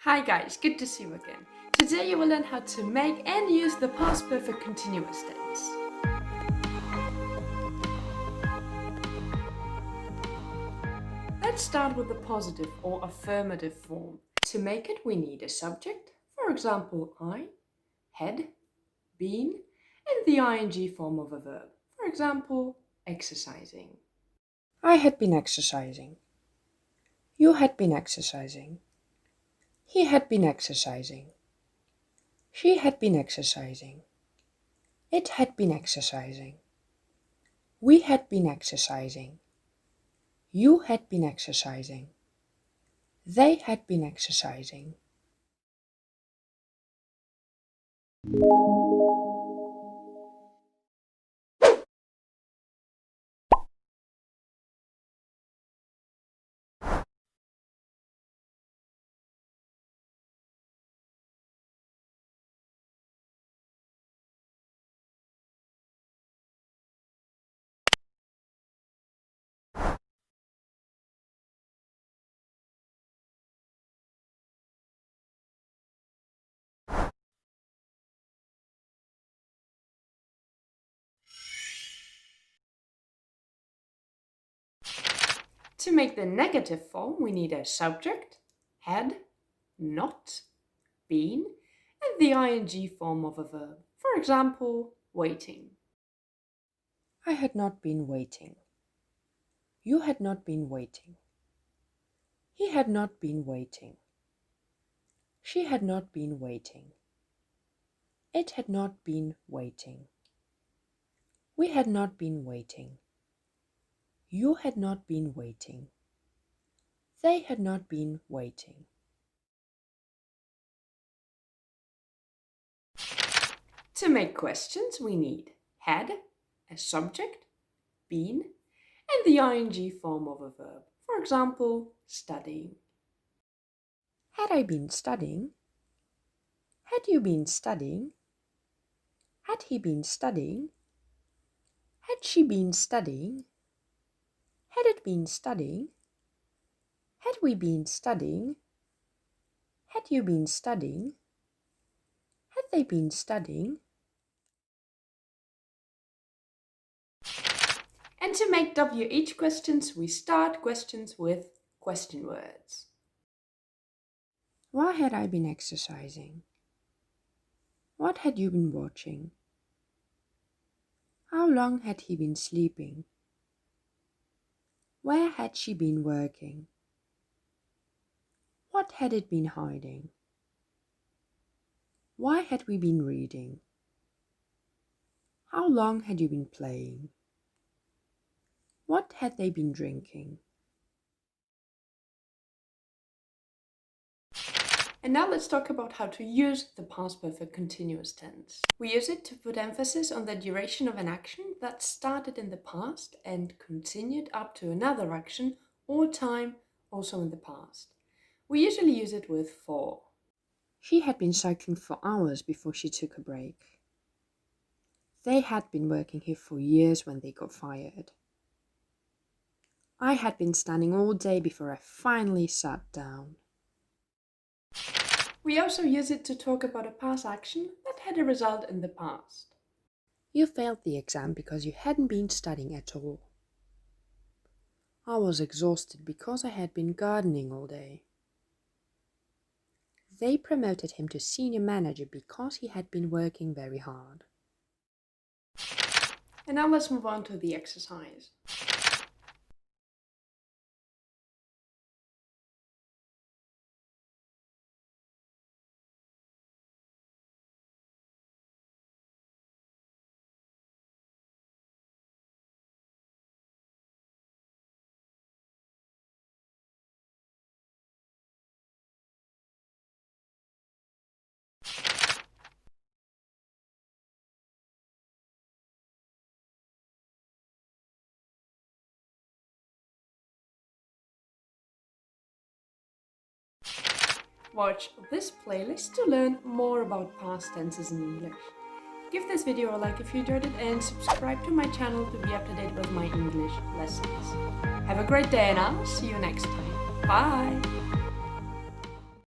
Hi guys, good to see you again. Today you will learn how to make and use the past perfect continuous tense. Let's start with the positive or affirmative form. To make it, we need a subject, for example, I, had, been, and the ing form of a verb, for example, exercising. I had been exercising. You had been exercising. He had been exercising. She had been exercising. It had been exercising. We had been exercising. You had been exercising. They had been exercising. To make the negative form, we need a subject, had, not, been, and the ing form of a verb. For example, waiting. I had not been waiting. You had not been waiting. He had not been waiting. She had not been waiting. It had not been waiting. We had not been waiting. You had not been waiting. They had not been waiting. To make questions, we need had, a subject, been, and the ing form of a verb. For example, studying. Had I been studying? Had you been studying? Had he been studying? Had she been studying? Had it been studying? Had we been studying? Had you been studying? Had they been studying? And to make WH questions, we start questions with question words. Why had I been exercising? What had you been watching? How long had he been sleeping? Where had she been working? What had it been hiding? Why had we been reading? How long had you been playing? What had they been drinking? And now let's talk about how to use the past perfect continuous tense. We use it to put emphasis on the duration of an action that started in the past and continued up to another action or time also in the past. We usually use it with for. She had been cycling for hours before she took a break. They had been working here for years when they got fired. I had been standing all day before I finally sat down. We also use it to talk about a past action that had a result in the past. You failed the exam because you hadn't been studying at all. I was exhausted because I had been gardening all day. They promoted him to senior manager because he had been working very hard. And now let's move on to the exercise. Watch this playlist to learn more about past tenses in English. Give this video a like if you enjoyed it and subscribe to my channel to be up to date with my English lessons. Have a great day and I'll see you next time. Bye!